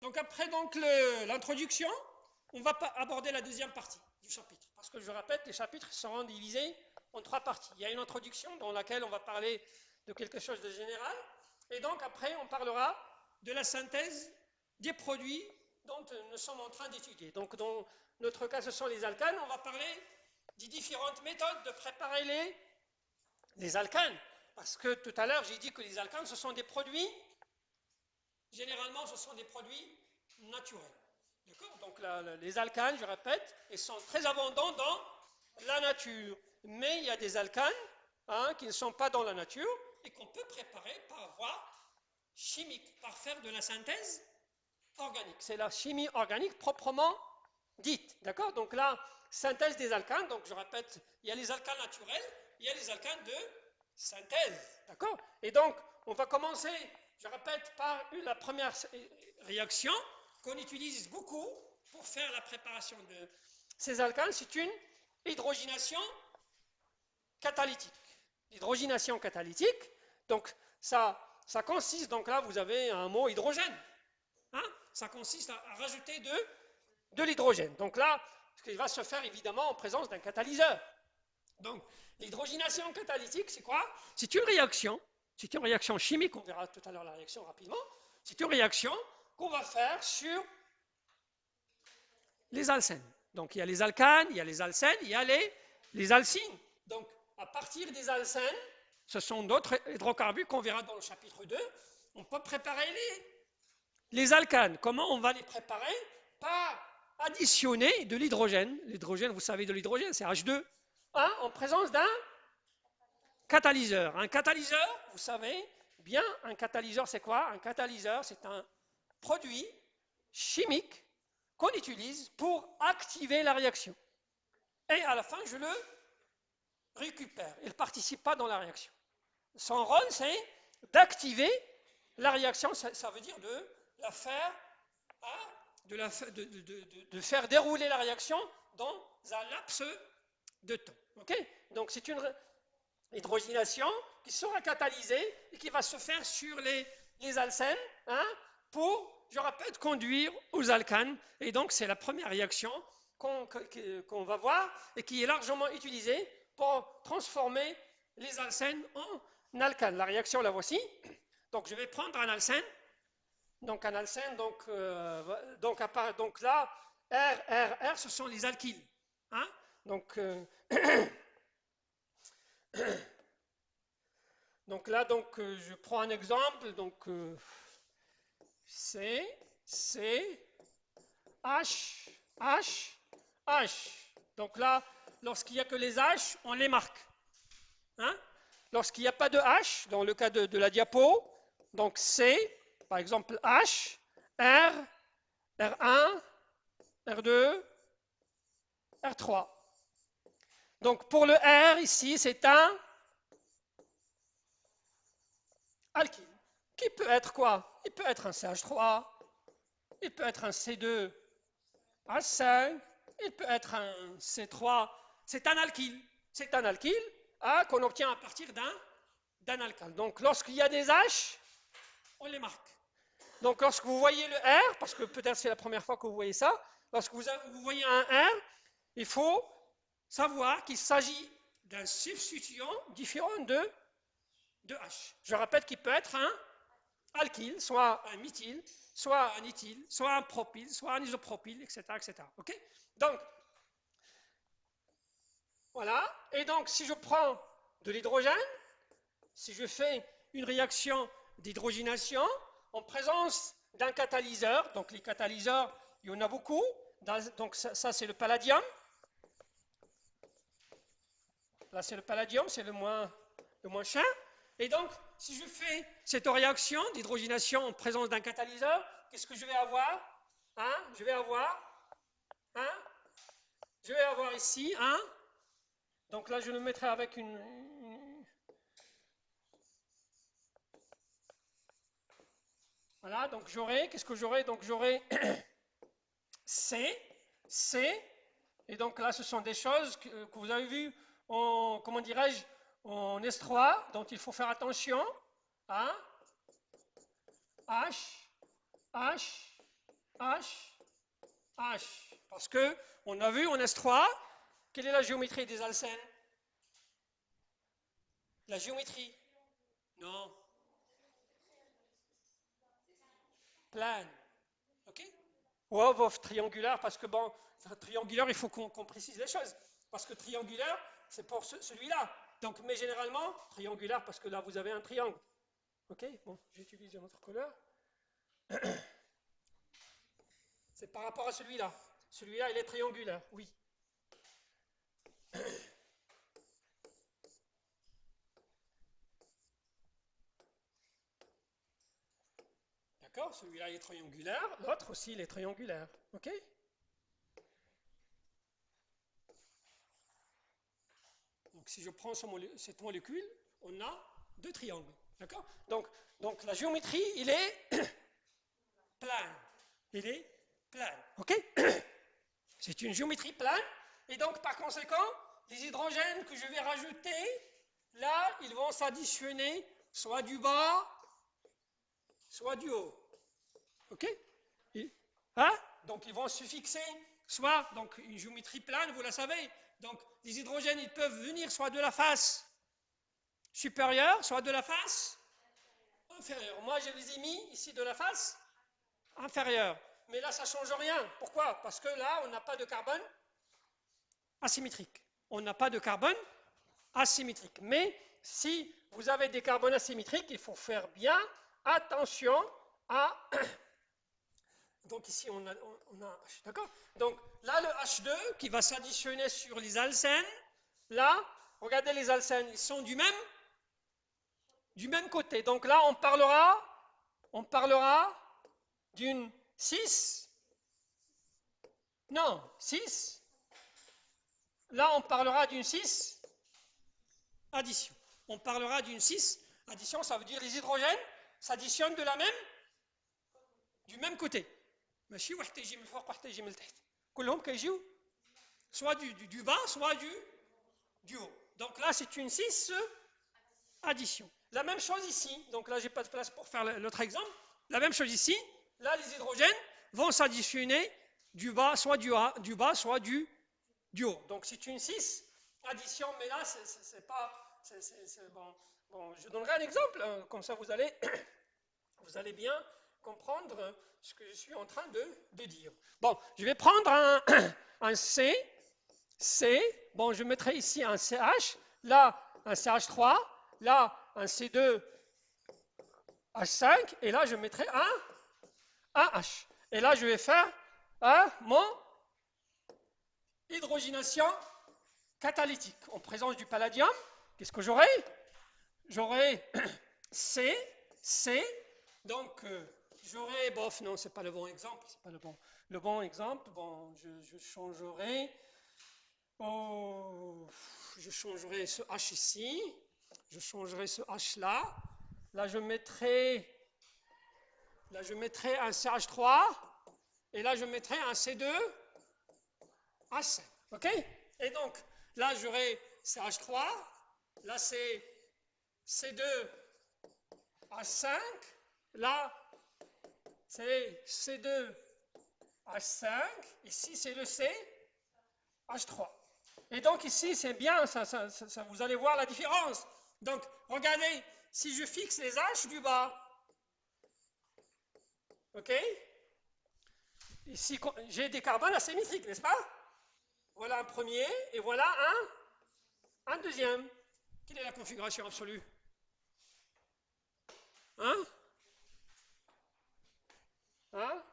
Donc après l'introduction, on va aborder la deuxième partie du chapitre. Parce que je répète, les chapitres seront divisés en trois parties. Il y a une introduction dans laquelle on va parler de quelque chose de général. Et donc après, on parlera de la synthèse des produits dont nous sommes en train d'étudier. Donc dans notre cas, ce sont les alcanes. On va parler des différentes méthodes de préparer les alcanes. Parce que tout à l'heure, j'ai dit que les alcanes, ce sont des produits, généralement, ce sont des produits naturels. D'accord? Donc les alcanes, je répète, ils sont très abondants dans la nature. Mais il y a des alcanes qui ne sont pas dans la nature et qu'on peut préparer par voie chimique, par faire de la synthèse organique. C'est la chimie organique proprement dite. D'accord? Donc la synthèse des alcanes, donc je répète, il y a les alcanes naturels, il y a les alcanes de synthèse. D'accord? Et donc, on va commencer, je répète, par la première réaction qu'on utilise beaucoup pour faire la préparation de ces alcanes, c'est une hydrogénation catalytique. L'hydrogénation catalytique, donc ça consiste, donc là vous avez un mot hydrogène. Ça consiste à rajouter de l'hydrogène. Donc là, ce qui va se faire évidemment en présence d'un catalyseur. Donc, l'hydrogénation catalytique, c'est quoi? C'est une réaction chimique, on verra tout à l'heure la réaction rapidement. C'est une réaction qu'on va faire sur les alcènes. Donc, il y a les alcanes, il y a les alcènes, il y a les alcynes. Donc, à partir des alcènes, ce sont d'autres hydrocarbures qu'on verra dans le chapitre 2. On peut préparer les alcanes. Comment on va les préparer? Par additionner de l'hydrogène. L'hydrogène, vous savez, de l'hydrogène, c'est H2, en présence d'un catalyseur. Un catalyseur, vous savez bien, un catalyseur, c'est quoi? Un catalyseur, c'est un produit chimique qu'on utilise pour activer la réaction. Et à la fin, je le récupère. Il ne participe pas dans la réaction. Son rôle, c'est d'activer la réaction, ça veut dire de la faire, de faire dérouler la réaction dans un laps de temps. Okay? Donc c'est une hydrogénation qui sera catalysée et qui va se faire sur les alcènes pour, je répète, conduire aux alcanes. Et donc c'est la première réaction qu'on va voir et qui est largement utilisée pour transformer les alcènes en alcanes. La réaction, la voici. Donc je vais prendre un alcène. Donc un alcène, donc là, R, ce sont les alkyles. Donc, donc là, je prends un exemple. Donc C, H, H, H. Donc là, lorsqu'il n'y a que les H, on les marque. Lorsqu'il n'y a pas de H, dans le cas de la diapo, donc C, par exemple H, R, R1, R2, R3. Donc pour le R, ici, c'est un alkyle. Qui peut être quoi? Il peut être un CH3, il peut être un C2H5, il peut être un C3. C'est un alkyle. C'est un alkyle qu'on obtient à partir d'un alkane. Donc lorsqu'il y a des H, on les marque. Donc lorsque vous voyez le R, parce que peut-être c'est la première fois que vous voyez ça, lorsque vous voyez un R, il faut savoir qu'il s'agit d'un substituant différent de H. Je répète qu'il peut être un alkyle, soit un méthyle, soit un éthyle, soit un propyle, soit un isopropyle, etc. etc. Okay? Donc, voilà. Et donc, si je prends de l'hydrogène, si je fais une réaction d'hydrogénation en présence d'un catalyseur, donc les catalyseurs, il y en a beaucoup, donc ça c'est le palladium. Là c'est le palladium, c'est le moins cher. Et donc, si je fais cette réaction d'hydrogénation en présence d'un catalyseur, qu'est-ce que je vais avoir? Je vais avoir ici donc là je le mettrai avec voilà, donc j'aurai, qu'est-ce que j'aurai? Donc j'aurai C, et donc là ce sont des choses que vous avez vues en, comment dirais-je, en S3, dont il faut faire attention. H, H, H, H. Parce que on a vu en S3, quelle est la géométrie des alcènes? La géométrie? Non. Plane. OK? Ou of triangulaire, parce que bon, triangulaire, il faut qu'on précise les choses. Parce que triangulaire, c'est pour celui-là. Donc, mais généralement, triangulaire, parce que là, vous avez un triangle. OK? Bon, j'utilise une autre couleur. C'est par rapport à celui-là. Celui-là, il est triangulaire, oui. D'accord? Celui-là, il est triangulaire. L'autre aussi, il est triangulaire. OK? Donc, si je prends cette molécule, on a deux triangles. D'accord? Donc, la géométrie, il est plane. Il est plane. OK? C'est une géométrie plane. Et donc, par conséquent, les hydrogènes que je vais rajouter, là, ils vont s'additionner soit du bas, soit du haut. OK? Hein? Donc, ils vont se fixer soit, donc une géométrie plane, vous la savez. Donc, les hydrogènes, ils peuvent venir soit de la face supérieure, soit de la face inférieure. Moi, je les ai mis ici de la face inférieure. Mais là, ça ne change rien. Pourquoi? Parce que là, on n'a pas de carbone asymétrique. On n'a pas de carbone asymétrique. Mais si vous avez des carbones asymétriques, il faut faire bien attention à... Donc ici, on a H, d'accord? Donc là, le H2 qui va s'additionner sur les alcènes. Là, regardez les alcènes, ils sont du même côté. Donc là, on parlera d'une 6. Non, 6. Là, on parlera d'une 6 addition. On parlera d'une 6 addition, ça veut dire les hydrogènes s'additionnent du même côté. ماشي واحد كيجي من الفوق واحد كيجي من التحت. كلهم كيجيو soit du bas, soit du haut. Donc là, c'est une 6 addition. La même chose ici. Donc là, j'ai pas de place pour faire l'autre exemple. La même chose ici. Là, les hydrogènes vont s'additionner du bas, soit du bas, soit du haut. Donc c'est une 6 addition, mais là, c'est pas... bon, je donnerai un exemple, hein, comme ça vous allez bien comprendre ce que je suis en train de dire. Bon, je vais prendre un C. Bon, je mettrai ici un CH, là un CH3, là un C2H5, et là je mettrai un H. Et là je vais faire mon hydrogénation catalytique. En présence du palladium, qu'est-ce que j'aurai? J'aurai C, donc j'aurai, bof, non, c'est pas le bon exemple, c'est pas le bon exemple. Bon, je changerai, je changerai ce H ici, je changerai ce H là. Là, je mettrai un CH3, et là, je mettrai un C2H5. OK? Et donc, là, j'aurai CH3, là, c'est C2H5, là, c'est C2H5, ici, c'est le CH3. Et donc, ici, c'est bien, ça, vous allez voir la différence. Donc, regardez, si je fixe les H du bas, OK? Ici, j'ai des carbones asymétriques, n'est-ce pas? Voilà un premier, et voilà un deuxième. Quelle est la configuration absolue? Hein? Hein?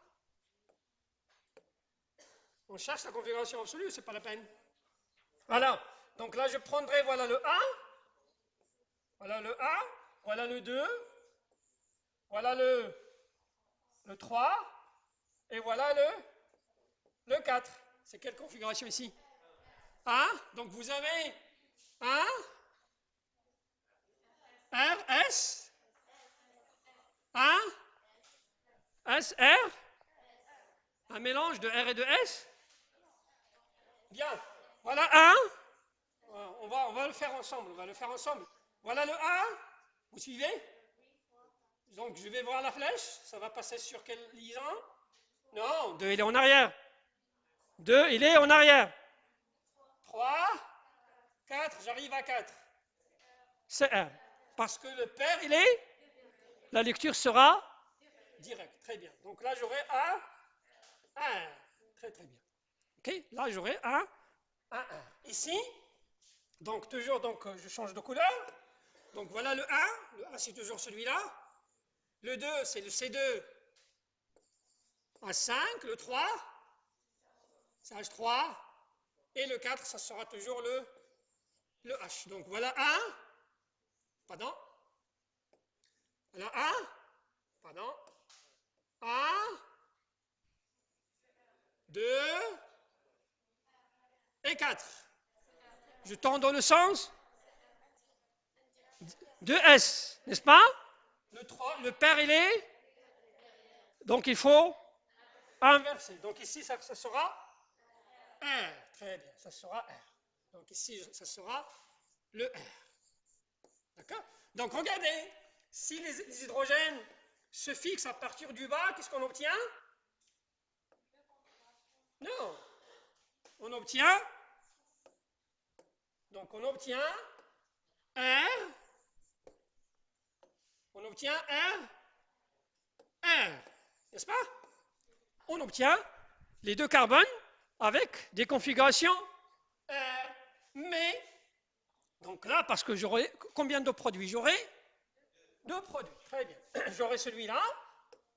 On cherche la configuration absolue, c'est pas la peine. Voilà. Donc là, je prendrai, voilà le 1, voilà le 1, voilà le 2, voilà le 3, et voilà le 4. C'est quelle configuration ici? 1. Donc vous avez 1, R, S, 1, S, R, un mélange de R et de S. Bien. Voilà 1. On va le faire ensemble. Voilà le 1. Vous suivez? Donc je vais voir la flèche. Ça va passer sur quelle liaison? Non, 2, il est en arrière. 2, il est en arrière. 3, 4, j'arrive à 4. C'est R. Parce que le pair, il est, la lecture sera directe. Très bien. Donc là, j'aurai un R. Très, très bien. OK? Là, j'aurai un R. Ici, donc toujours, je change de couleur. Donc voilà le 1. Le 1, c'est toujours celui-là. Le 2, c'est le C2 à 5. Le 3, c'est H3. Et le 4, ça sera toujours le H. Donc voilà 1. Pardon. Voilà 1. Pardon. 1, 2 et 4. Je tends dans le sens de S, n'est-ce pas? Le 3, le pair, il est. Donc il faut inverser. Donc ici, ça sera R. Très bien, ça sera R. Donc ici, ça sera le R. D'accord? Donc regardez, si les hydrogènes se fixent à partir du bas, qu'est-ce qu'on obtient? Non. On obtient R. On obtient R. N'est-ce pas? On obtient les deux carbones avec des configurations R. Mais, donc là, parce que j'aurai combien de produits? J'aurai 2 produits. Très bien. J'aurai celui-là,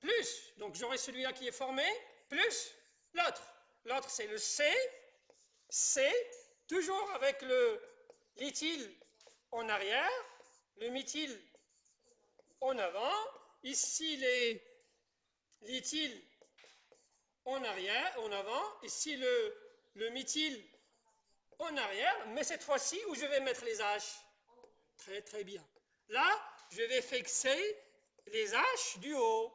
plus, donc j'aurai celui-là qui est formé, plus l'autre. L'autre, c'est le C. C, toujours avec le l'éthyle en arrière, le méthyle en avant. Ici, l'éthyle en arrière, en avant. Ici, le méthyle en arrière. Mais cette fois-ci, où je vais mettre les H? Très, très bien. Là, je vais fixer les H du haut.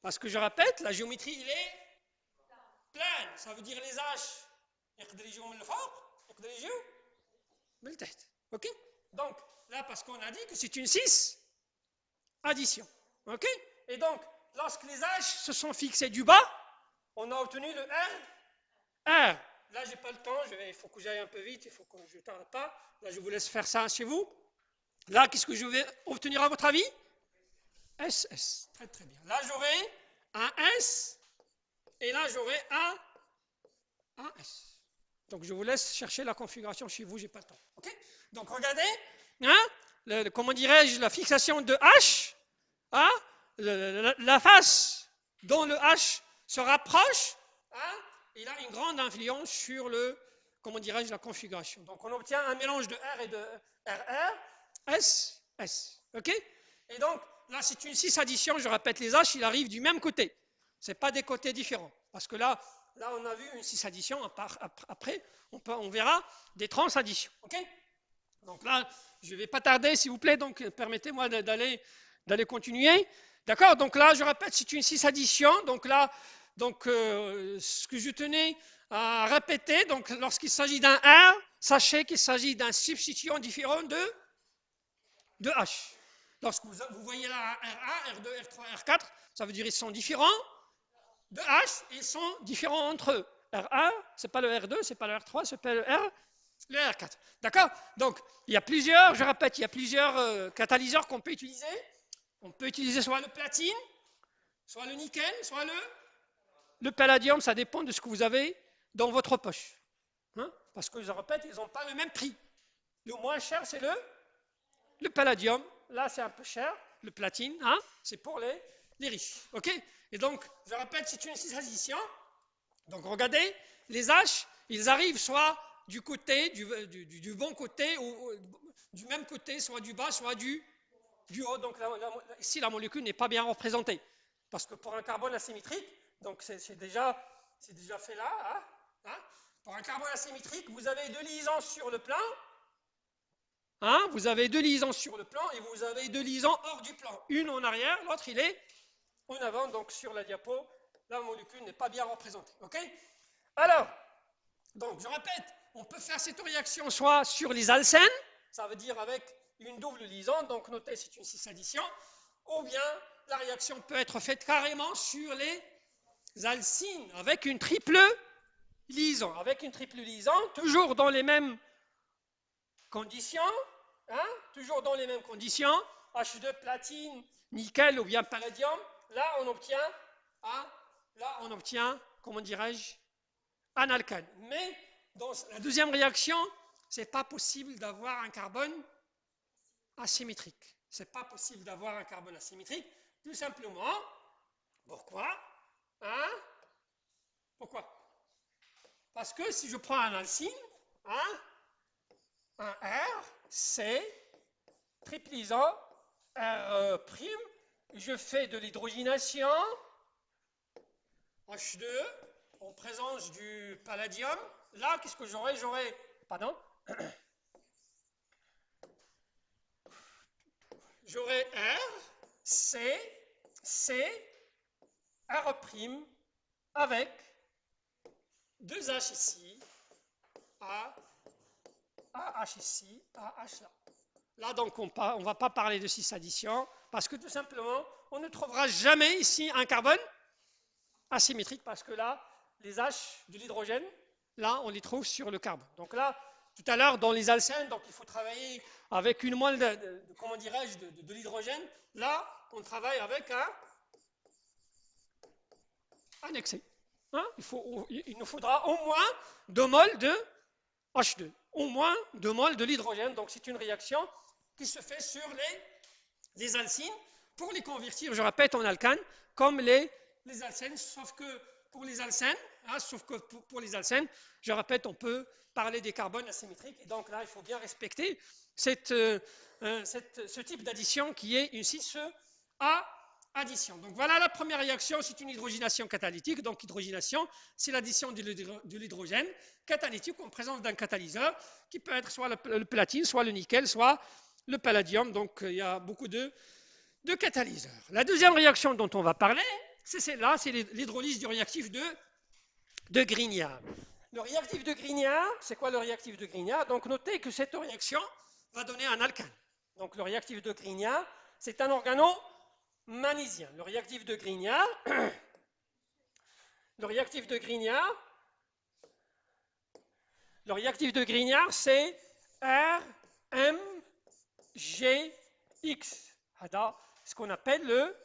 Parce que je répète, la géométrie, il est pleine. Ça veut dire les H. OK? Donc, là, parce qu'on a dit que c'est une 6 addition. OK? Et donc, lorsque les H se sont fixés du bas, on a obtenu le R. Là, j'ai pas le temps, il faut que j'aille un peu vite, il faut que je ne tarde pas. Là, je vous laisse faire ça chez vous. Là, qu'est-ce que je vais obtenir à votre avis? SS. Très, très bien. Là, j'aurai un S et là, j'aurai un S. Donc, je vous laisse chercher la configuration chez vous, j'ai pas le temps. OK? Donc, regardez, hein, comment dirais-je, la fixation de H, hein, la face dont le H se rapproche, hein, il a une grande influence sur comment dirais-je, la configuration. Donc, on obtient un mélange de R et de RR, S, S. OK? Et donc, là, c'est une 6 addition, je répète, les H, ils arrivent du même côté. Ce n'est pas des côtés différents. Parce que là, on a vu une 6 addition, après, on verra des trans additions. OK? Donc là, je ne vais pas tarder, s'il vous plaît, donc permettez-moi d'aller continuer. D'accord? Donc là, je répète, c'est une 6 addition. Donc là, ce que je tenais à répéter, donc lorsqu'il s'agit d'un R, sachez qu'il s'agit d'un substituant différent de H. Lorsque vous voyez là R1, R2, R3, R4, ça veut dire qu'ils sont différents de H, ils sont différents entre eux. R1, c'est pas le R2, c'est pas le R3, c'est pas le R4. D'accord? Donc, il y a plusieurs, je répète, il y a plusieurs catalyseurs qu'on peut utiliser. On peut utiliser soit le platine, soit le nickel, soit le palladium, ça dépend de ce que vous avez dans votre poche. Hein? Parce que, je répète, ils n'ont pas le même prix. Le moins cher, c'est le palladium. Là, c'est un peu cher, le platine, hein? C'est pour les riches. OK? Et donc, je répète, c'est une addition. Donc, regardez, les H, ils arrivent soit du côté, du bon côté, ou du même côté, soit du bas, soit du haut. Donc, ici, la molécule n'est pas bien représentée. Parce que pour un carbone asymétrique, donc c'est déjà fait là, hein? Pour un carbone asymétrique, vous avez 2 liaisons sur le plan. Hein, vous avez 2 liaisons sur le plan et vous avez 2 liaisons hors du plan. Une en arrière, l'autre il est en avant. Donc sur la diapo, la molécule n'est pas bien représentée. OK? Alors, donc je répète, on peut faire cette réaction soit sur les alcènes, ça veut dire avec une double liaison, donc notez c'est une 6 addition, ou bien la réaction peut être faite carrément sur alcynes avec une triple liaison. Avec une triple liaison, toujours dans les mêmes conditions. Hein, toujours dans les mêmes conditions. H2 platine, nickel ou bien palladium. Là, on obtient, hein, comment dirais-je, un alcane. Mais dans la deuxième réaction, ce n'est pas possible d'avoir un carbone asymétrique. C'est pas possible d'avoir un carbone asymétrique, tout simplement. Pourquoi? Hein? Pourquoi? Parce que si je prends un alcyne, hein, un R, C, triplisant, R', je fais de l'hydrogénation, H2, en présence du palladium. Là, qu'est-ce que j'aurai? Pardon? J'aurai R, C, R' avec 2H ici, AH ici, AH là. Là, donc, on ne va pas parler de cis-addition parce que tout simplement, on ne trouvera jamais ici un carbone asymétrique parce que là, les H de l'hydrogène, là, on les trouve sur le carbone. Donc là, tout à l'heure, dans les alcènes, donc il faut travailler avec une moelle comment dirais-je, de l'hydrogène. Là, on travaille avec un excès. Hein, il nous faudra au moins 2 moles de H2, au moins 2 moles de l'hydrogène. Donc c'est une réaction qui se fait sur les alcynes pour les convertir, je répète, en alcanes, comme les alcènes, sauf que pour les alcènes, hein, je répète, on peut parler des carbones asymétriques. Et donc là, il faut bien respecter ce type d'addition qui est une cis-addition. Donc voilà la première réaction, c'est une hydrogénation catalytique. Donc hydrogénation, c'est l'addition de l'hydrogène catalytique en présence d'un catalyseur qui peut être soit le platine, soit le nickel, soit le palladium. Donc il y a beaucoup de catalyseurs. La deuxième réaction dont on va parler, c'est celle-là, c'est l'hydrolyse du réactif de Grignard. Le réactif de Grignard, c'est quoi le réactif de Grignard? Donc notez que cette réaction va donner un alcane. Donc le réactif de Grignard, c'est un organo-magnésiens. Le réactif de Grignard, c'est RMGX. Ce qu'on appelle le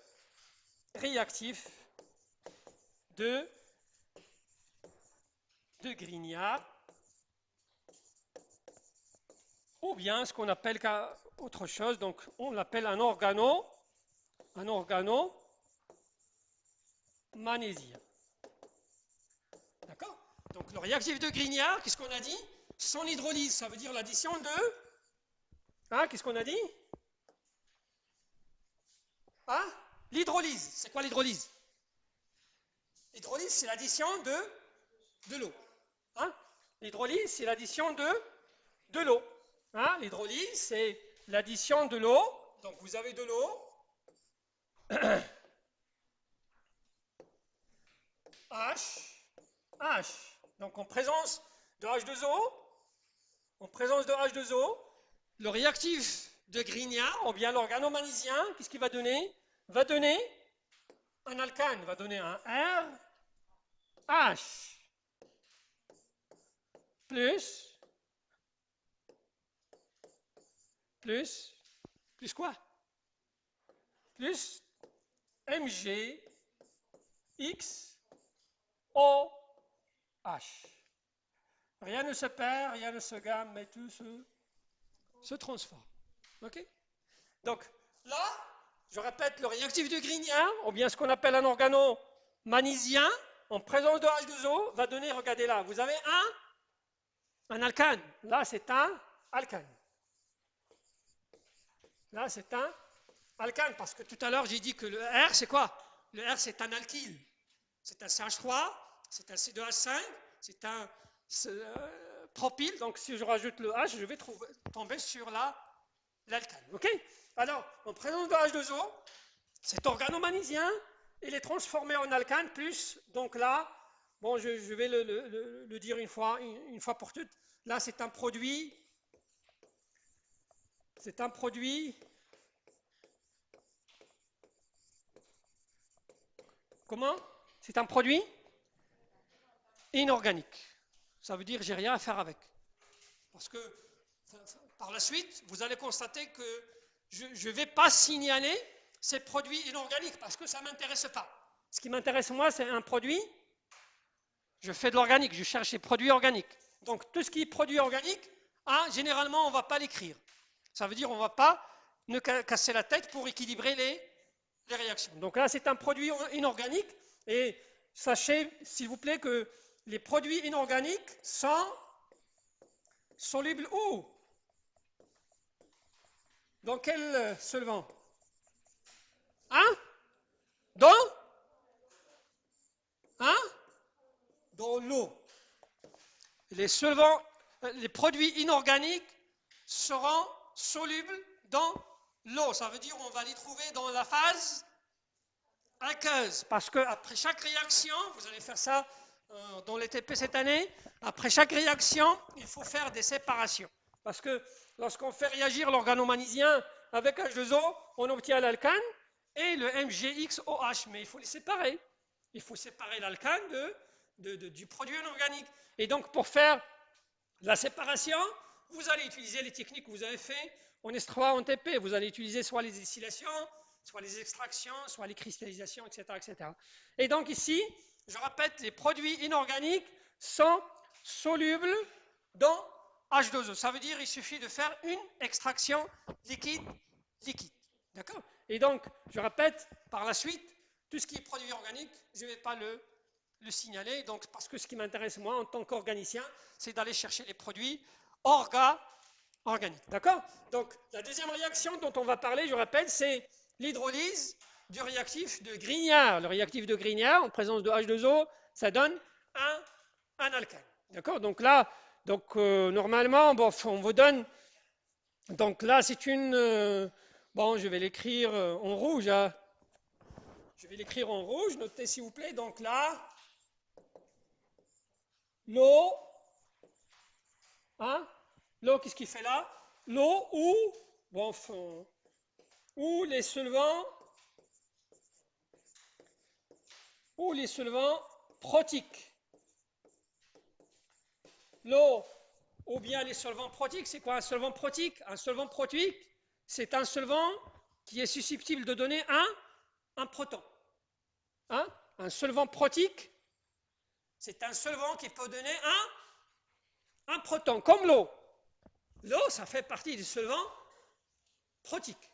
réactif de Grignard, ou bien ce qu'on appelle autre chose, donc on l'appelle un organo-magnésiens. D'accord? Donc le réactif de Grignard, qu'est-ce qu'on a dit? Son hydrolyse, ça veut dire l'addition de... Hein, qu'est-ce qu'on a dit? Hein? L'hydrolyse, c'est quoi l'hydrolyse? L'hydrolyse, c'est l'addition de l'eau. Hein? L'hydrolyse, c'est l'addition de l'eau. Hein? L'hydrolyse, c'est l'addition de l'eau. Donc vous avez de l'eau. H. Donc en présence de H2O, le réactif de Grignard, ou bien l'organo-magnésiens, qu'est-ce qu'il va donner? Va donner un alcane, va donner un RH plus quoi? Plus MgXOH. Rien ne se perd, rien ne se gamme, mais tout se transforme. Ok? Donc là, je répète, le réactif de Grignard, ou bien ce qu'on appelle un organo-magnésiens, en présence de H2O, va donner, regardez là, vous avez un alcane. Là, c'est un alcane. Là, c'est un alcane, parce que tout à l'heure, j'ai dit que le R, c'est quoi? Le R, c'est un alkyle. C'est un CH3, c'est un C2H5, c'est un propyle. Donc, si je rajoute le H, je vais tomber sur l'alcane. OK? Alors, en présence de H2O, cet organo-magnésiens, il est transformé en alcane plus, donc là, bon, je vais le dire une fois pour toutes. Là, c'est un produit. Comment? C'est un produit inorganique. Ça veut dire j'ai rien à faire avec. Parce que par la suite, vous allez constater que je ne vais pas signaler ces produits inorganiques parce que ça ne m'intéresse pas. Ce qui m'intéresse moi, c'est un produit. Je fais de l'organique, je cherche les produits organiques. Donc tout ce qui est produit organique, généralement, on ne va pas l'écrire. Ça veut dire on ne va pas nous casser la tête pour équilibrer les réactions. Donc là, c'est un produit inorganique. Et sachez, s'il vous plaît, que les produits inorganiques sont solubles où? Dans quel solvant? Dans Dans l'eau. Les solvants, les produits inorganiques seront solubles dans l'eau. Ça veut dire qu'on va les trouver dans la phase aqueuse. Parce qu'après chaque réaction, vous allez faire ça dans les TP cette année, après chaque réaction, il faut faire des séparations. Parce que lorsqu'on fait réagir l'organomagnésium avec H2O, on obtient l'alcane et le MgXOH. Mais il faut les séparer. Il faut séparer l'alcane du produit inorganique. Et donc, pour faire la séparation, vous allez utiliser les techniques que vous avez fait en S3, en TP. Vous allez utiliser soit les distillations, soit les extractions, soit les cristallisations, etc., etc. Et donc ici, je répète, les produits inorganiques sont solubles dans H2O. Ça veut dire qu'il suffit de faire une extraction liquide. D'accord? Et donc, je répète, par la suite, tout ce qui est produit organique, je ne vais pas le signaler, donc, parce que ce qui m'intéresse moi en tant qu'organicien, c'est d'aller chercher les produits organiques. D'accord? Donc, la deuxième réaction dont on va parler, je rappelle, c'est l'hydrolyse du réactif de Grignard. Le réactif de Grignard, en présence de H2O, ça donne un alcane. D'accord? Donc là, normalement, bon, on vous donne. Donc là, c'est une. Bon, je vais l'écrire en rouge. Je vais l'écrire en rouge. Notez s'il vous plaît. Donc là, l'eau. L'eau, qu'est-ce qu'il fait là? L'eau ou les solvants protiques. L'eau ou bien les solvants protiques. C'est quoi un solvant protique? Un solvant protique, c'est un solvant qui est susceptible de donner un proton. Un solvant protique, c'est un solvant qui peut donner un proton, comme l'eau. L'eau, ça fait partie des solvants protiques.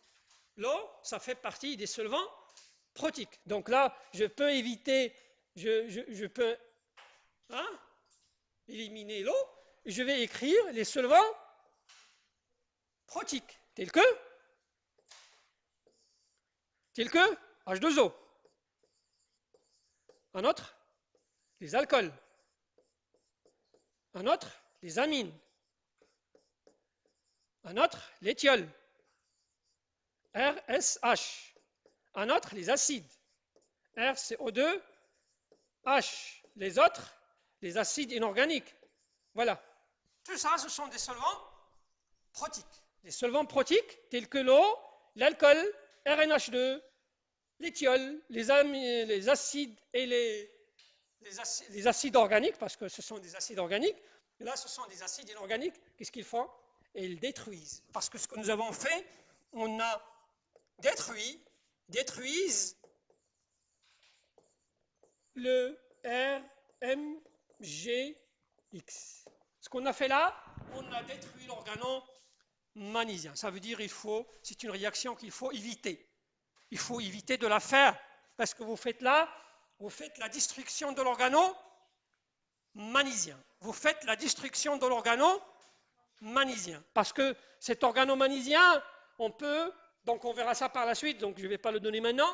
L'eau, ça fait partie des solvants protiques. Donc là, je peux éviter, je peux éliminer l'eau. Je vais écrire les solvants protiques, tels que H2O. Un autre, les alcools. Un autre, les amines. Un autre, l'éthiol. RSH. Un autre, les acides. RCO2, H. Les autres, les acides inorganiques. Voilà. Tout ça, ce sont des solvants protiques. Les solvants protiques, tels que l'eau, l'alcool, RNH2, l'éthiol, les acides et les acides organiques, parce que ce sont des acides organiques. Et là, ce sont des acides inorganiques. Qu'est-ce qu'ils font? Ils détruisent. Parce que ce que nous avons fait, on a détruisent le RMGX. Ce qu'on a fait là, on a détruit l'organomagnésium. Ça veut dire c'est une réaction qu'il faut éviter. Il faut éviter de la faire. Parce que vous faites la destruction de l'organomagnésium. Vous faites la destruction de l'organomagnésium. Parce que cet organomagnésium, donc on verra ça par la suite, donc je ne vais pas le donner maintenant.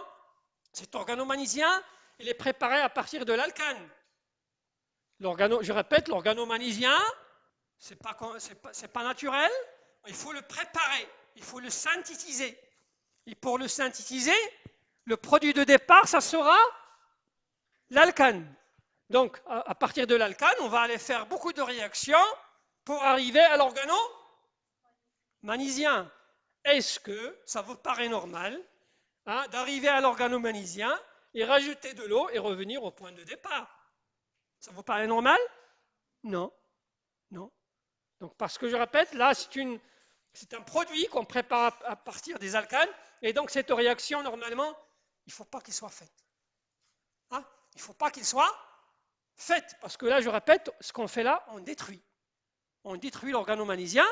Cet organomagnésium, il est préparé à partir de l'alcane. Je répète, l'organomagnésium, c'est pas naturel, il faut le préparer, il faut le synthétiser. Et pour le synthétiser, le produit de départ, ça sera l'alcane. Donc, à partir de l'alcane, on va aller faire beaucoup de réactions pour arriver à l'organomagnésium. Est-ce que ça vous paraît normal d'arriver à l'organomagnésium et rajouter de l'eau et revenir au point de départ. Ça vous paraît normal? Non, non. Donc, parce que je répète, là, c'est un produit qu'on prépare à partir des alcanes, et donc cette réaction, normalement, il ne faut pas qu'il soit faite. Hein? Il ne faut pas qu'il soit fait, parce que là, je répète, ce qu'on fait là, on détruit. On détruit l'organomagnésium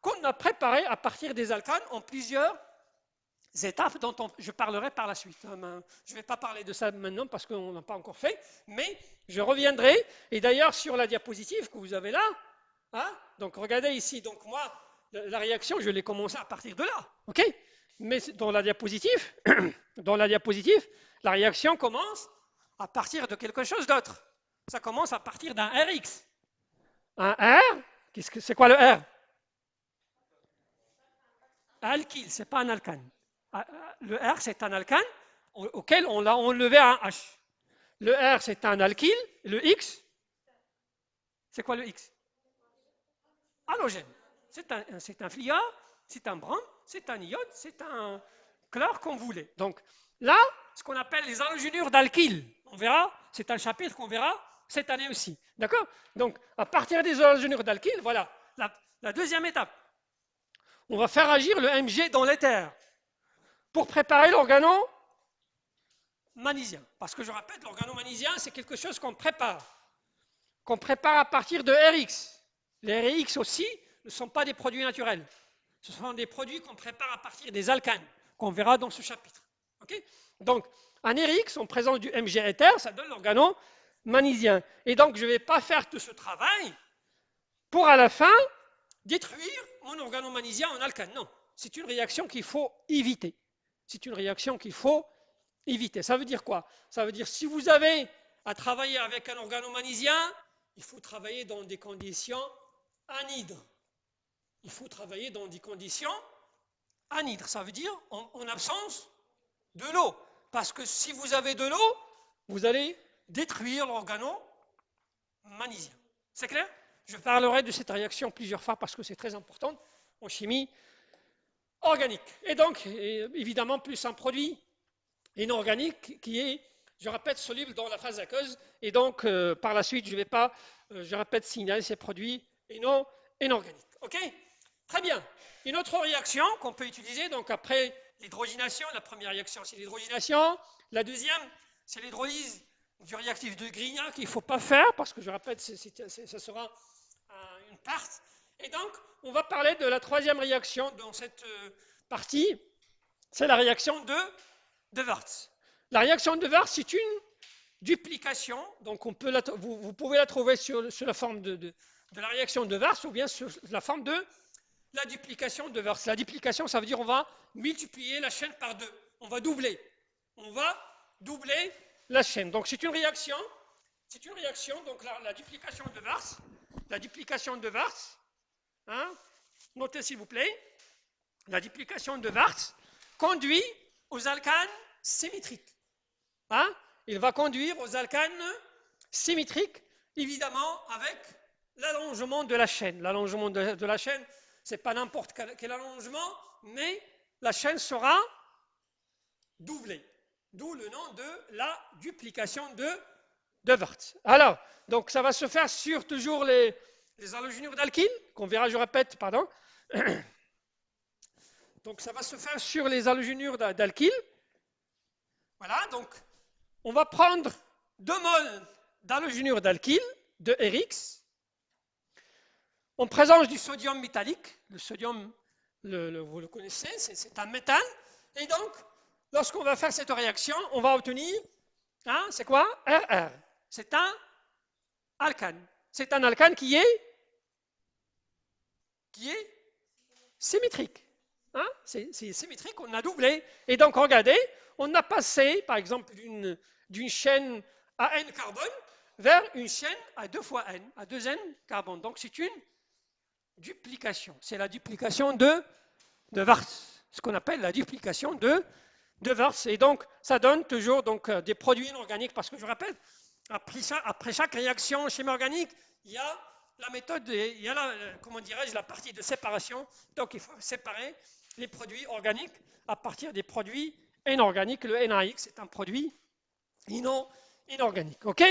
qu'on a préparé à partir des alcanes en plusieurs étapes dont je parlerai par la suite. Je ne vais pas parler de ça maintenant parce qu'on n'a pas encore fait, mais je reviendrai. Et d'ailleurs, sur la diapositive que vous avez là, donc regardez ici, donc moi, la réaction, je l'ai commencé à partir de là, ok? Mais dans la diapositive, la réaction commence à partir de quelque chose d'autre. Ça commence à partir d'un Rx. Un R, c'est quoi le R? Alkyle, ce n'est pas un alcane. Le R, c'est un alcane auquel on l'a enlevé un H. Le R, c'est un alkyle. Le X, c'est quoi le X? Halogène. C'est un fluor, c'est un brome, c'est un iode, c'est un chlore qu'on voulait. Donc là, ce qu'on appelle les halogénures d'alkyle, on verra, c'est un chapitre qu'on verra cette année aussi. D'accord? Donc à partir des halogénures d'alkyle, voilà, la deuxième étape. On va faire agir le Mg dans l'éther pour préparer l'organomagnésium. Parce que je répète, l'organomagnésium, c'est quelque chose qu'on prépare à partir de Rx. Les Rx aussi ne sont pas des produits naturels. Ce sont des produits qu'on prépare à partir des alcanes, qu'on verra dans ce chapitre. Okay? Donc, en Rx, on présente du Mg éther, ça donne l'organomagnésium. Et donc, je ne vais pas faire tout ce travail pour à la fin détruire mon organomagnésium en alcane. Non, c'est une réaction qu'il faut éviter. C'est une réaction qu'il faut éviter. Ça veut dire quoi? Ça veut dire si vous avez à travailler avec un organomagnésium, il faut travailler dans des conditions anhydres. Il faut travailler dans des conditions anhydres. Ça veut dire en absence de l'eau. Parce que si vous avez de l'eau, vous allez détruire l'organomagnésium. C'est clair? Je parlerai de cette réaction plusieurs fois parce que c'est très important en chimie organique. Et donc, évidemment, plus un produit inorganique qui est, je répète, soluble dans la phase aqueuse. Et donc, par la suite, je ne vais pas, je répète, signaler ces produits inorganiques. OK? Très bien. Une autre réaction qu'on peut utiliser, donc après l'hydrogénation, la première réaction, c'est l'hydrogénation. La deuxième, c'est l'hydrolyse du réactif de Grignard qu'il ne faut pas faire, parce que je répète, ça sera une part. Et donc, on va parler de la troisième réaction dans cette partie, c'est la réaction de Wurtz. La réaction de Wurtz, c'est une duplication, donc vous pouvez la trouver sur la forme de la réaction de Wurtz ou bien sur la forme de la duplication de Wurtz. La duplication, ça veut dire on va multiplier la chaîne par 2. On va doubler. On va doubler la chaîne. Donc c'est une réaction, donc la duplication de Wurtz. La duplication de Wurtz, notez s'il vous plaît, la duplication de Wurtz conduit aux alcanes symétriques. Il va conduire aux alcanes symétriques, évidemment avec l'allongement de la chaîne. L'allongement de la chaîne, ce n'est pas n'importe quel allongement, mais la chaîne sera doublée. D'où le nom de la duplication de Wurtz. Alors, donc ça va se faire sur toujours les halogénures d'alkyle, qu'on verra, je répète, pardon. Donc ça va se faire sur les halogénures d'alkyle. Voilà, donc on va prendre 2 moles d'halogénure d'alkyle, de Rx. On présente du sodium métallique. Le sodium, vous le connaissez, c'est un métal. Et donc, lorsqu'on va faire cette réaction, on va obtenir, c'est quoi? RR. C'est un alcane. C'est un alcane qui est symétrique. C'est symétrique, on a doublé. Et donc, regardez, on a passé, par exemple, d'une chaîne à N carbone vers une chaîne à 2 fois N, à 2N carbone. Donc, c'est une duplication. C'est la duplication de Wurtz, ce qu'on appelle la duplication de Wurtz. Et donc, ça donne toujours des produits inorganiques, parce que je rappelle, après chaque réaction chimie organique, il y a la méthode, il y a la partie de séparation. Donc, il faut séparer les produits organiques à partir des produits inorganique. Le NaX c'est un produit inorganique. OK?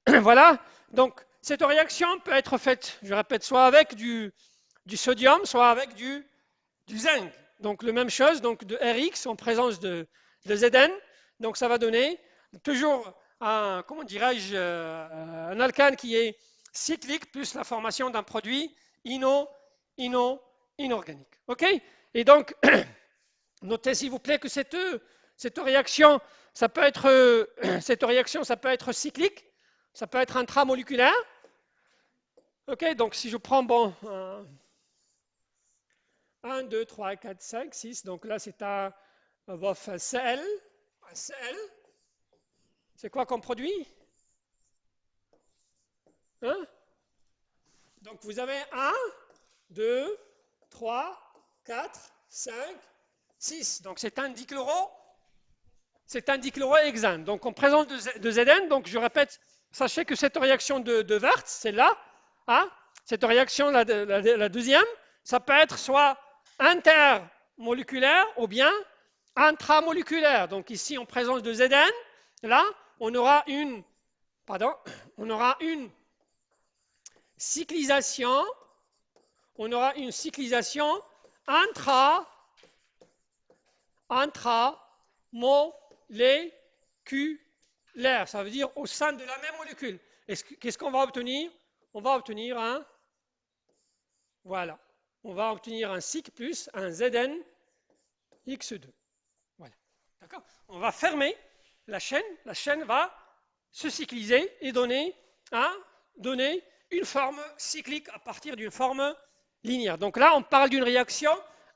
Voilà. Donc, cette réaction peut être faite, je répète, soit avec du sodium, soit avec du zinc. Donc, la même chose, donc de Rx en présence de Zn. Donc, ça va donner toujours un, comment dirais-je, un alcane qui est cyclique plus la formation d'un produit inorganique. OK? Et donc, notez s'il vous plaît que cette réaction, ça peut être, cette réaction, ça peut être cyclique, ça peut être intramoléculaire. OK? Donc, si je prends, bon, 1, 2, 3, 4, 5, 6. Donc là, c'est un Cl. Un Cl. C'est quoi comme produit? Hein? Donc vous avez 1, 2, 3, 4, 5, 6. Donc c'est un dichloro. C'est un dichlorohexane. Donc en présence de Zn, donc je répète, sachez que cette réaction de Wurtz, c'est là. Hein? Cette réaction, la deuxième, ça peut être soit intermoléculaire ou bien intramoléculaire. Donc ici, en présence de Zn, là, on aura une cyclisation, intramoléculaire. Ça veut dire au sein de la même molécule. Qu'est-ce qu'on va obtenir? On va obtenir un, voilà, on va obtenir un cycle plus un ZnX2. Voilà, d'accord? On va fermer la chaîne va se cycliser et donner une forme cyclique à partir d'une forme linéaire. Donc là, on parle d'une réaction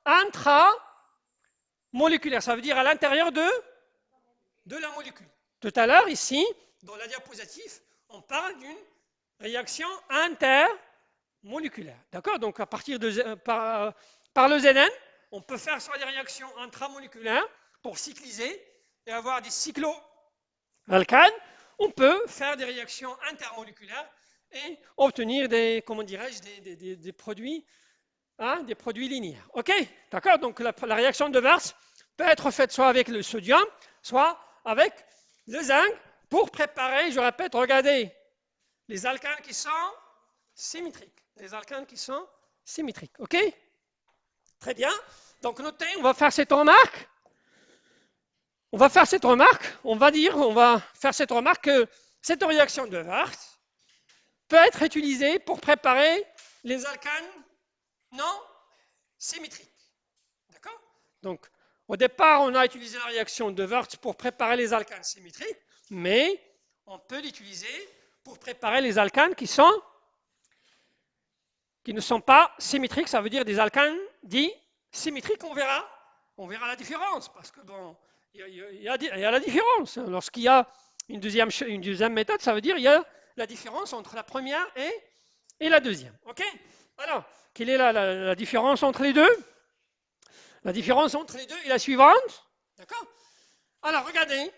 intramoléculaire. Ça veut dire à l'intérieur de la molécule. Tout à l'heure, ici, dans la diapositive, on parle d'une réaction intermoléculaire. D'accord? Donc à partir par le Zn, on peut faire soit des réactions intramoléculaires pour cycliser et avoir des cycloalcanes. On peut faire des réactions intermoléculaires et obtenir des, comment dirais-je, des produits, des produits linéaires. OK? D'accord? Donc la réaction de Wurtz peut être faite soit avec le sodium, soit avec le zinc pour préparer, je répète, regardez, les alcanes qui sont symétriques. Les alcanes qui sont symétriques. OK? Très bien. Donc notez, on va faire cette remarque. On va faire cette remarque que cette réaction de Wurtz peut être utilisée pour préparer les alcanes non symétriques. D'accord? Donc, au départ, on a utilisé la réaction de Wurtz pour préparer les alcanes symétriques, mais on peut l'utiliser pour préparer les alcanes qui ne sont pas symétriques, ça veut dire des alcanes dits symétriques. On verra la différence, parce que bon, il y a la différence. Lorsqu'il y a une deuxième méthode, ça veut dire il y a la différence entre la première et la deuxième. OK? Alors, quelle est la différence entre les deux? La différence entre les deux est la suivante. D'accord? Alors, regardez.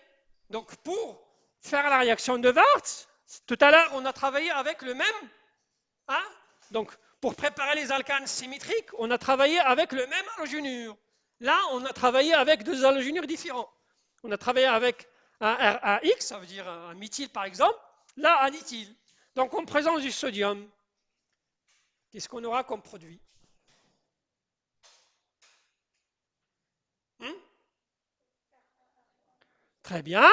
Donc, pour faire la réaction de Wurtz, tout à l'heure, on a travaillé avec le même. Hein? Donc, pour préparer les alcanes symétriques, on a travaillé avec le même halogénure. Là, on a travaillé avec deux halogénures différents. On a travaillé avec un RAX, ça veut dire un méthyle par exemple. Là, un éthyle. Donc, en présence du sodium, qu'est-ce qu'on aura comme produit? Très bien.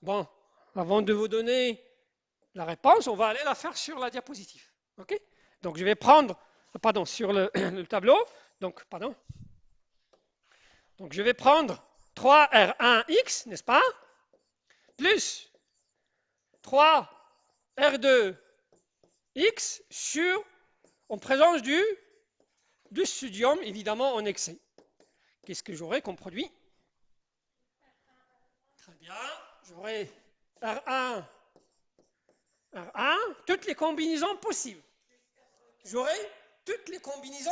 Bon, avant de vous donner la réponse, on va aller la faire sur la diapositive. OK? Donc, je vais prendre, sur le tableau. Donc, Donc, je vais prendre 3R1X, n'est-ce pas? Plus 3R2X en présence du sodium, évidemment en excès. Qu'est-ce que j'aurai comme produit? Très bien, j'aurai R1, toutes les combinaisons possibles. J'aurai toutes les combinaisons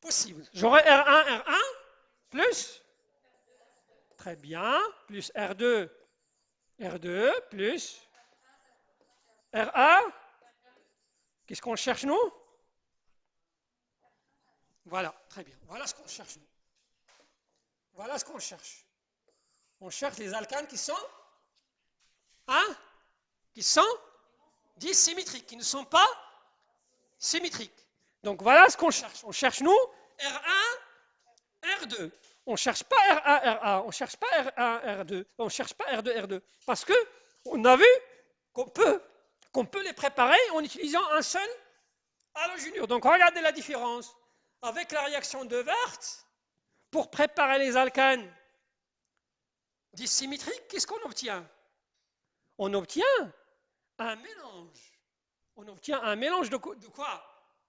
possibles. J'aurai R1, plus, très bien, plus R2, plus R1. Qu'est-ce qu'on cherche nous? Voilà, très bien. Voilà ce qu'on cherche nous. Voilà ce qu'on cherche. On cherche les alcanes hein, qui sont dissymétriques, qui ne sont pas symétriques. Donc voilà ce qu'on cherche. On cherche, nous, R1, R2. On ne cherche pas R1, RA. On ne cherche pas R1, R2. On ne cherche pas R2, R2. Parce que on a vu qu'on peut les préparer en utilisant un seul halogénure. Donc regardez la différence. Avec la réaction de Wurtz, pour préparer les alcanes dissymétriques, qu'est-ce qu'on obtient? On obtient un mélange. On obtient un mélange de quoi?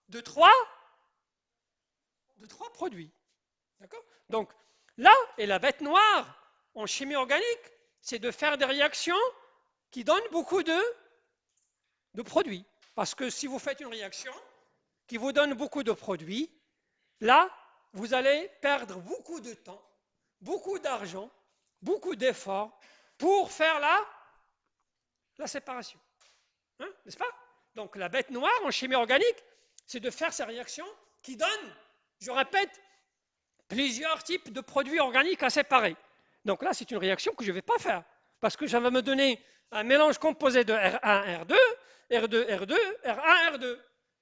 De trois produits. D'accord? Donc là, et la bête noire en chimie organique, c'est de faire des réactions qui donnent beaucoup de produits. Parce que si vous faites une réaction qui vous donne beaucoup de produits, là, vous allez perdre beaucoup de temps, beaucoup d'argent, beaucoup d'efforts pour faire la séparation. Hein, n'est-ce pas? Donc la bête noire en chimie organique, c'est de faire ces réactions qui donnent, je répète, plusieurs types de produits organiques à séparer. Donc là, c'est une réaction que je ne vais pas faire, parce que ça va me donner un mélange composé de R1, R2, R2, R2, R1, R2.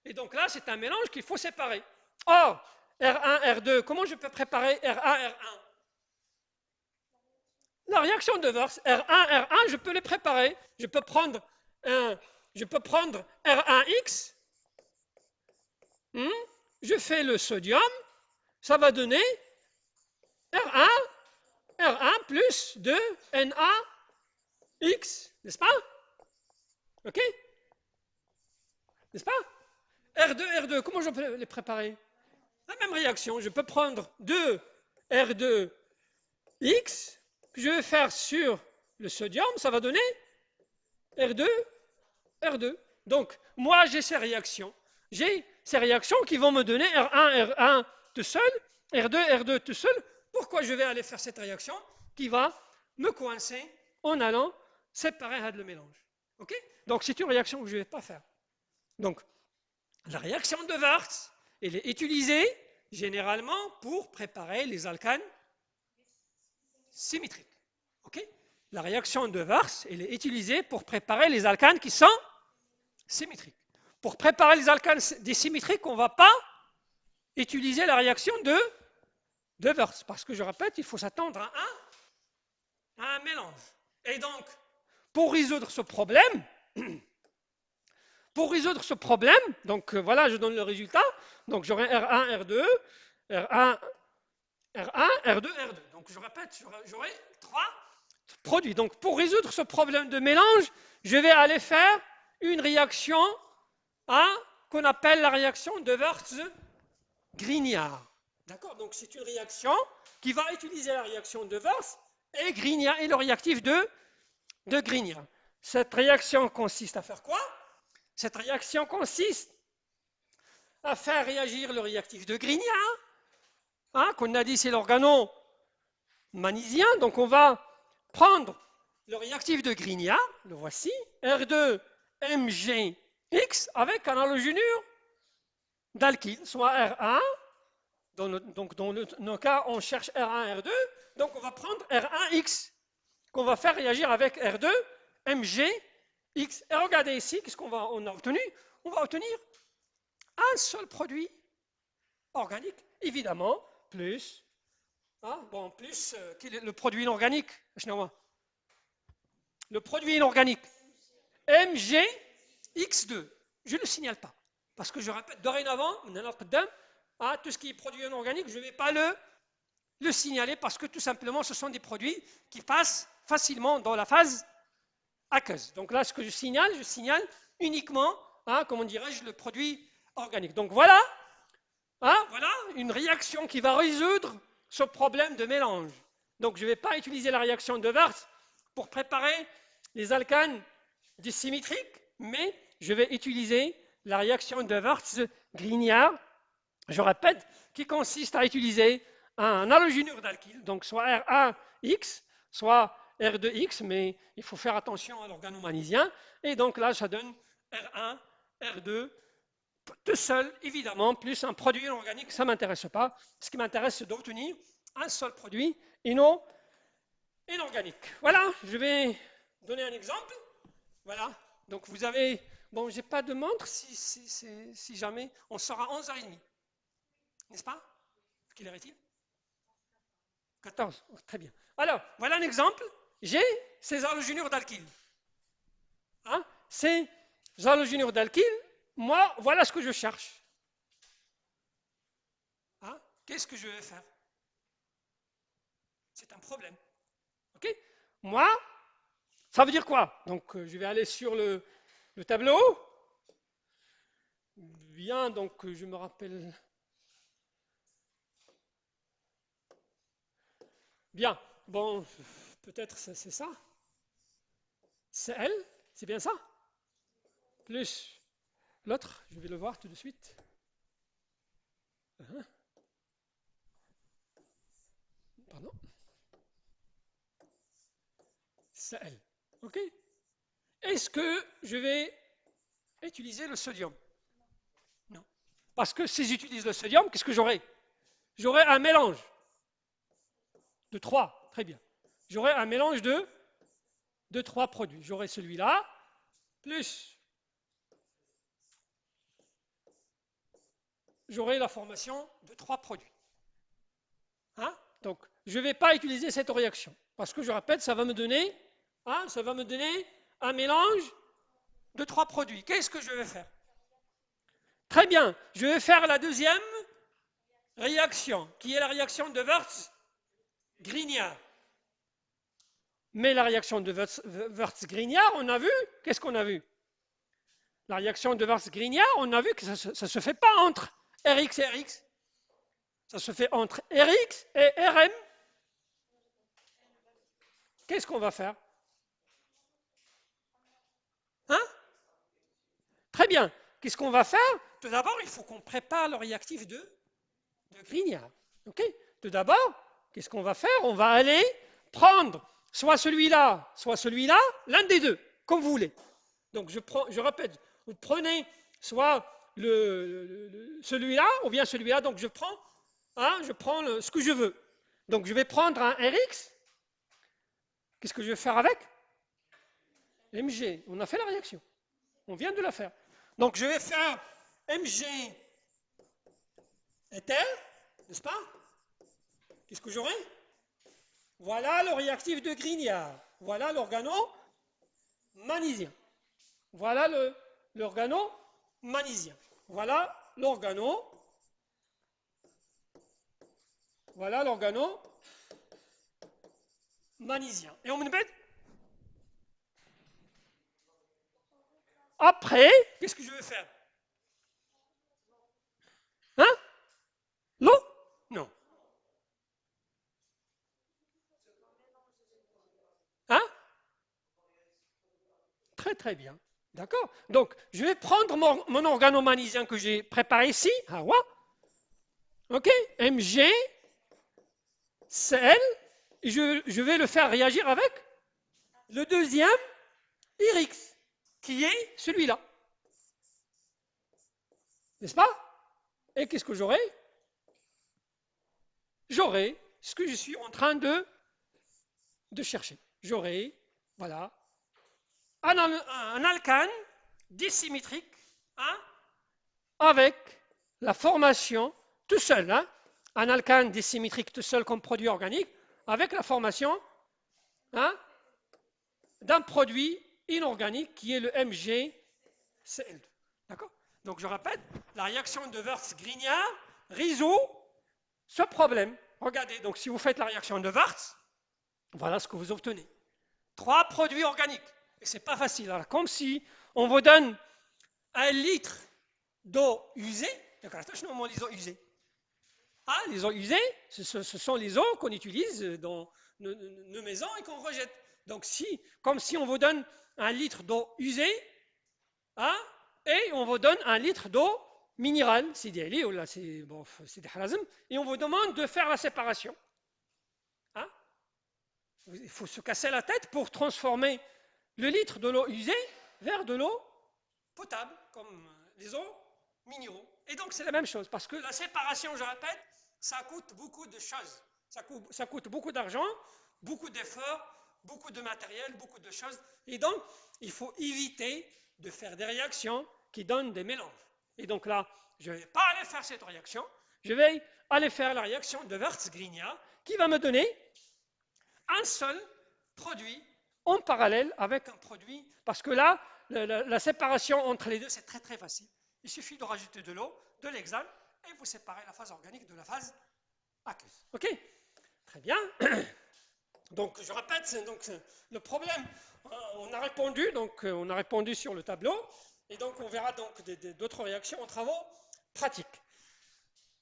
Et donc là, c'est un mélange qu'il faut séparer. Or, R1, R2, comment je peux préparer R1, R1? La réaction de Wurtz, R1, R1, je peux les préparer. Je peux prendre R1X, je fais le sodium, ça va donner R1 plus 2 NaX, n'est-ce pas? Ok? N'est-ce pas? R2, R2, comment je peux les préparer? La même réaction, je peux prendre 2 R2X, que je vais faire sur le sodium, ça va donner R2, R2. Donc, moi, j'ai ces réactions. J'ai ces réactions qui vont me donner R1, R1 tout seul, R2, R2 tout seul. Pourquoi je vais aller faire cette réaction qui va me coincer en allant séparer le mélange? Ok? Donc, c'est une réaction que je ne vais pas faire. Donc, la réaction de Wurtz, elle est utilisée généralement pour préparer les alcanes symétriques. Ok? La réaction de Wurtz, elle est utilisée pour préparer les alcanes qui sont symétriques. Pour préparer les alcanes dissymétriques, on ne va pas utiliser la réaction de Wurtz, parce que je répète, il faut s'attendre à un mélange. Et donc, pour résoudre ce problème, donc voilà, je donne le résultat. Donc j'aurai R1, R2, R1, R2, R2. Donc je répète, j'aurai 3 produits. Donc pour résoudre ce problème de mélange, je vais aller faire une réaction qu'on appelle la réaction de Wurtz-Grignard. D'accord? Donc c'est une réaction qui va utiliser la réaction de Wurtz et Grignard et le réactif de Grignard. Cette réaction consiste à faire quoi? Cette réaction consiste à faire réagir le réactif de Grignard, qu'on a dit c'est l'organo magnésiens. Donc on va prendre le réactif de Grignard, le voici, R2MgX avec un halogénure d'alkyle, soit R1. Donc dans nos cas, on cherche R1, R2. Donc on va prendre R1X qu'on va faire réagir avec R2MgX. Et regardez ici, qu'est-ce qu'on a obtenu? On va obtenir un seul produit organique, évidemment, plus quel est le produit inorganique? Le produit inorganique, MgX2. Je ne le signale pas, parce que je répète, dorénavant, tout ce qui est produit inorganique, je ne vais pas le signaler, parce que tout simplement, ce sont des produits qui passent facilement dans la phase aqueuse. Donc là, ce que je signale uniquement, comment dirais-je, le produit organique. Donc voilà une réaction qui va résoudre ce problème de mélange. Donc je ne vais pas utiliser la réaction de Wurtz pour préparer les alcanes dissymétriques, mais je vais utiliser la réaction de Wurtz-Grignard, je répète, qui consiste à utiliser un halogénure d'alkyle, donc soit R1X, soit R2X, mais il faut faire attention à l'organo-magnésiens. Et donc là, ça donne R1, R2, tout seul, évidemment, plus un produit inorganique, ça ne m'intéresse pas. Ce qui m'intéresse, c'est d'obtenir un seul produit inorganique. Voilà, je vais donner un exemple. Voilà, donc vous avez... Bon, j'ai pas de montre si jamais on sort à 11h30, n'est-ce pas? Quelle heure est-il? 14, oh, très bien. Alors, voilà un exemple. J'ai ces halogénures d'alkyle. Hein? Ces halogénures d'alkyle, moi, voilà ce que je cherche. Hein? Qu'est-ce que je vais faire? C'est un problème. Ok? Moi, ça veut dire quoi? Donc, je vais aller sur le tableau. Bien, donc, je me rappelle. Bien, bon, peut-être c'est ça. C'est elle, c'est bien ça? Plus l'autre, je vais le voir tout de suite. Hein? Pardon. C'est elle. Ok? Est-ce que je vais utiliser le sodium? Non. Parce que si j'utilise le sodium, qu'est-ce que j'aurai? J'aurai un mélange de trois. Très bien. J'aurai un mélange de trois produits. J'aurai celui-là, plus j'aurai la formation de trois produits. Hein? Donc, je ne vais pas utiliser cette réaction. Parce que je répète, ça va me donner un mélange de trois produits. Qu'est-ce que je vais faire? Très bien, je vais faire la deuxième réaction, qui est la réaction de Wurtz-Grignard. Mais la réaction de Wurtz-Grignard, on a vu, qu'est-ce qu'on a vu? La réaction de Wurtz-Grignard, on a vu que ça ne se fait pas entre Rx et Rx. Ça se fait entre Rx et Rm. Qu'est-ce qu'on va faire? Hein? Très bien. Qu'est-ce qu'on va faire? Tout d'abord, il faut qu'on prépare le réactif de Grignard. Okay? Tout d'abord, qu'est-ce qu'on va faire? On va aller prendre soit celui-là, l'un des deux, comme vous voulez. Donc je répète, vous prenez soit celui-là ou bien celui-là. Donc je prends ce que je veux. Donc je vais prendre un Rx. Qu'est-ce que je vais faire avec? Mg. On a fait la réaction. On vient de la faire. Donc je vais faire Mg éther, n'est-ce pas? Qu'est-ce que j'aurai? Voilà le réactif de Grignard. Voilà l'organo-magnésium. Voilà l'organo-magnésium. Voilà l'organo-magnésium. Et on me met. Après, qu'est-ce que je vais faire? Hein? L'eau? Non. Hein? Très très bien. D'accord? Donc, je vais prendre mon organo-magnésium que j'ai préparé ici. Ah ouais? Ok? Mg, Cl, et je vais le faire réagir avec le deuxième Rx, qui est celui-là. N'est-ce pas? Et qu'est-ce que j'aurai? J'aurai ce que je suis en train de chercher. J'aurai, voilà, un alcane dissymétrique, hein, avec la formation tout seul, hein, un alcane dissymétrique tout seul comme produit organique, avec la formation, hein, d'un produit inorganique qui est le MgCl2. D'accord? Donc je répète, la réaction de Wurtz-Grignard résout ce problème. Regardez, donc si vous faites la réaction de Wurtz, voilà ce que vous obtenez. Trois produits organiques. Et ce n'est pas facile. Alors, comme si on vous donne 1 litre d'eau usée. Attention, les eaux usées. Ah, les eaux usées, ce sont les eaux qu'on utilise dans nos maisons et qu'on rejette. Donc, comme si on vous donne 1 litre d'eau usée, hein, et on vous donne 1 litre d'eau minérale, c'est des ou là, c'est des harazm, et on vous demande de faire la séparation. Hein? Il faut se casser la tête pour transformer le litre de l'eau usée vers de l'eau potable, comme les eaux minéraux. Et donc c'est la même chose, parce que la séparation, je répète, ça coûte beaucoup de choses. Ça coûte beaucoup d'argent beaucoup d'efforts, beaucoup de matériel, beaucoup de choses. Et donc, il faut éviter de faire des réactions qui donnent des mélanges. Et donc là, je ne vais pas aller faire cette réaction, je vais aller faire la réaction de Wurtz-Grignard qui va me donner un seul produit en parallèle avec un produit, parce que là, la séparation entre les deux, c'est très très facile. Il suffit de rajouter de l'eau, de l'hexane, et vous séparez la phase organique de la phase aqueuse. Ok? Très bien. Donc, je répète, donc, le problème, on a répondu sur le tableau, et donc on verra donc d'autres réactions en travaux pratiques.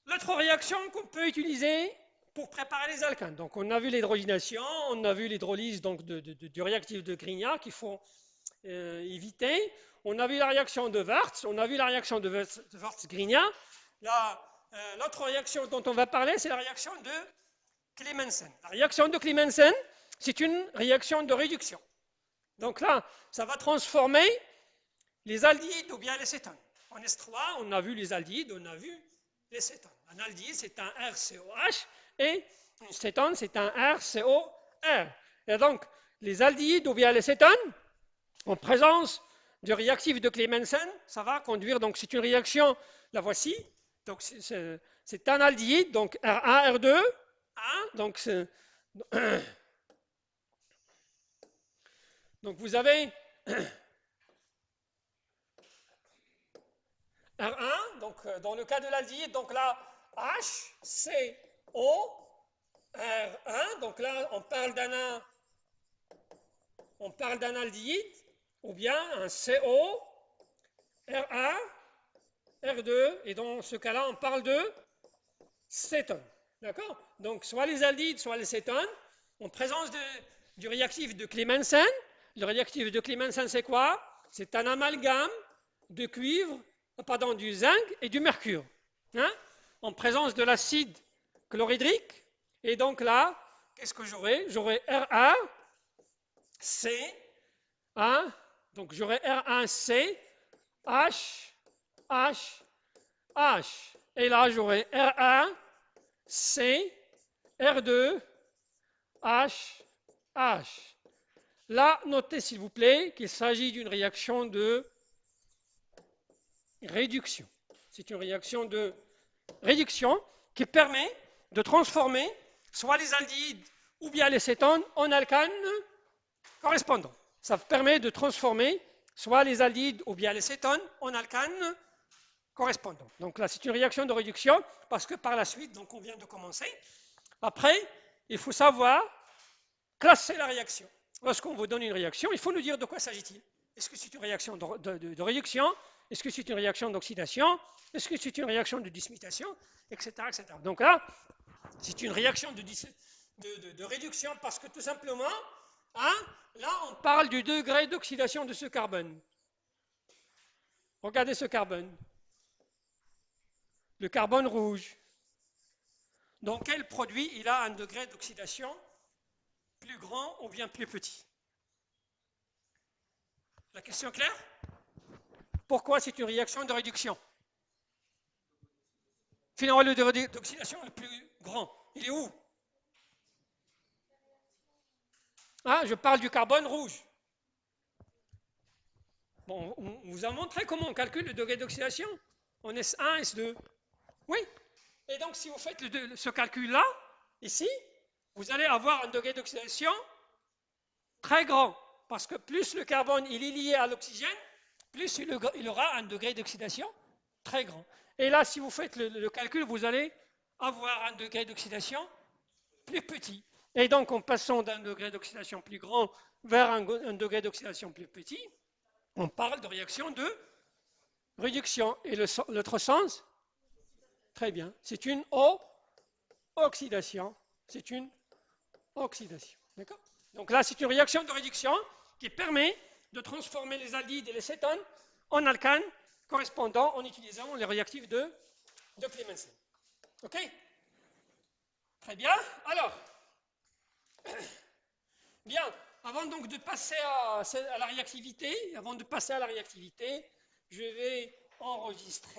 L'autre réaction qu'on peut utiliser pour préparer les alcanes. Donc, on a vu l'hydrogénation, on a vu l'hydrolyse du réactif de Grignard qu'il faut éviter. On a vu la réaction de Wurtz, on a vu la réaction de Wurtz-Grignard. L'autre réaction dont on va parler, c'est la réaction de Clemensen. La réaction de Clemensen, c'est une réaction de réduction. Donc là, ça va transformer les aldéhydes ou bien les cétones. En S3, on a vu les aldéhydes, on a vu les cétones. Un aldéhyde, c'est un RCOH et une cétone, c'est un RCOR. Et donc, les aldéhydes ou bien les cétones, en présence du réactif de Clemensen, ça va conduire, donc c'est une réaction, la voici, donc c'est un aldéhyde, donc R1, R2, 1, donc vous avez R1, donc dans le cas de l'aldéhyde, donc là, HCO, R1, donc là, on parle d'un aldéhyde, ou bien un CO, R1, R2, et dans ce cas-là, on parle de cétone. D'accord? Donc, soit les aldéhydes, soit les cétones, en présence du réactif de Clemensen. Le réactif de Clemensen, c'est quoi? C'est un amalgame de cuivre, du zinc et du mercure. Hein? En présence de l'acide chlorhydrique. Et donc là, qu'est-ce que j'aurai? J'aurai R1, C, 1. Donc j'aurai R1C, H, H, H. Et là, j'aurai R1, C, R2, H, H. Là, notez s'il vous plaît qu'il s'agit d'une réaction de réduction. C'est une réaction de réduction qui permet de transformer soit les aldéhydes ou bien les cétones en alcanes correspondants. Ça permet de transformer soit les aldéhydes ou bien les cétones en alcanes correspondants. Donc là, c'est une réaction de réduction parce que par la suite, donc on vient de commencer. Après, il faut savoir classer la réaction. Lorsqu'on vous donne une réaction, il faut nous dire de quoi s'agit-il. Est-ce que c'est une réaction de réduction? Est-ce que c'est une réaction d'oxydation? Est-ce que c'est une réaction de dismutation? Etc. etc. Donc là, c'est une réaction de réduction parce que tout simplement, hein, là, on parle du degré d'oxydation de ce carbone. Regardez ce carbone. Le carbone rouge. Dans quel produit il a un degré d'oxydation plus grand ou bien plus petit? La question claire? Pourquoi c'est une réaction de réduction? Finalement, le degré d'oxydation est le plus grand. Il est où? Ah, je parle du carbone rouge. Bon, on vous a montré comment on calcule le degré d'oxydation en S1, S2. Oui. Et donc, si vous faites ce calcul-là, ici, vous allez avoir un degré d'oxydation très grand. Parce que plus le carbone il est lié à l'oxygène, plus il aura un degré d'oxydation très grand. Et là, si vous faites le calcul, vous allez avoir un degré d'oxydation plus petit. Et donc, en passant d'un degré d'oxydation plus grand vers un degré d'oxydation plus petit, on parle de réaction de réduction. Et l'autre sens? Très bien. C'est une oxydation. C'est une oxydation. D'accord? Donc là, c'est une réaction de réduction qui permet de transformer les aldéhydes et les cétones en alcanes correspondants en utilisant les réactifs de Clemensen. OK? Très bien. Alors, bien, avant donc de passer à la réactivité, je vais enregistrer